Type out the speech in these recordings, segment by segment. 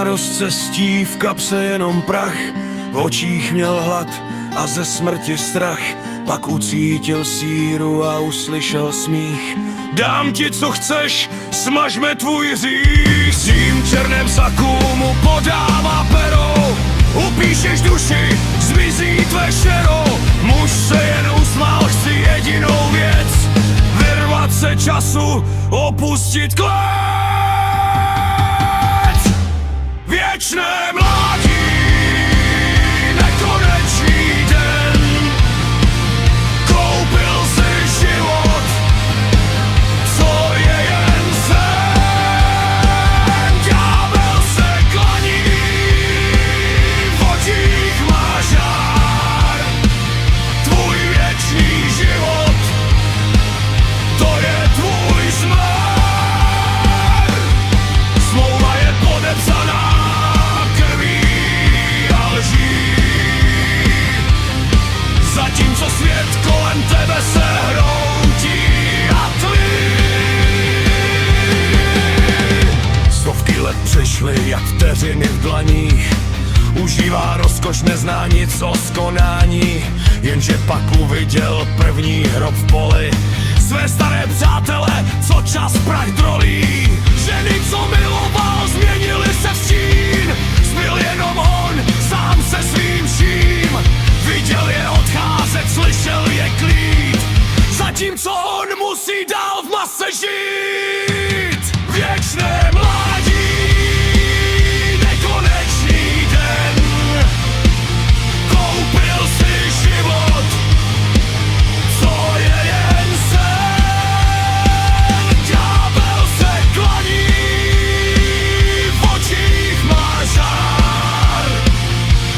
na rozcestí, v kapse jenom prach, v očích měl hlad a ze smrti strach. Pak ucítil síru a uslyšel smích. Dám ti, co chceš, smažme tvůj hřích. S tím černém saku mu podává pero. Upíšeš duši, zmizí tvé šero. Muž se jen usmál, chci jedinou věc: vyrvat se času, opustit klec. Věčné mládí, nekonečný den. Koupil si život, co je jen sen. Ďábel se klaní, v očích má žár. Tvůj věčný život, to je tvůj zmar. Smlouva je podepsaná krví a lží. Zatímco svět kolem tebe se hroutí a tlí. Stovky let přešly jak vteřiny v dlaních. Užívá rozkoš, nezná nic o skonání. Jenže pak uviděl první hrob v poli. Své staré přátele, co čas prach drolí. Ženy, co miloval, změnily se v stín. Zbyl jenom on, sám se svým vším. Viděl je odcházet, slyšel je klid. Zatímco on musí dál v mase žít. Věčné mládí, nekonečný den. Koupil si život, co je jen sen. Ďábel se klaní, v očích má žár.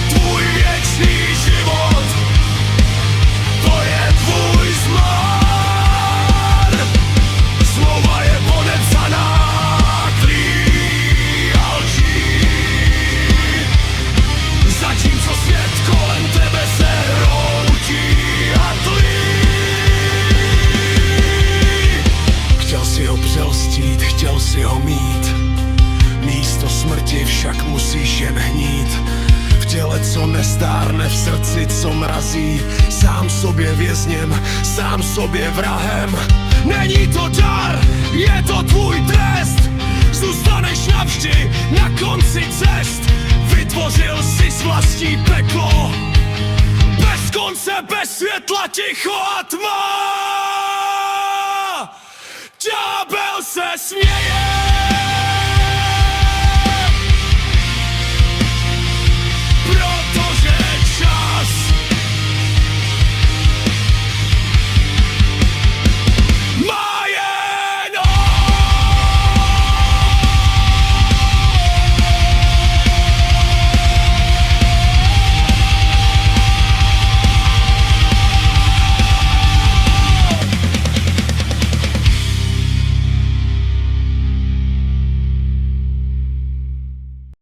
Tvůj věčný život, to je tvůj zmar. Smlouva je podepsaná klí a lží. Zatímco svět kolem tebe se hroutí a tlí. Chtěl si ho přelstít, chtěl si ho mít. Místo smrti však musíš jen hnít. V těle, co nestárne, v srdci, co mrazí. Sám sobě vězněm, sám sobě vrahem. Není to dar, je to tvůj trest. Zůstaneš navždy na konci cest. Vytvořil jsi vlastní peklo. Bez konce, bez světla, ticho a tma. Ďábel se směje.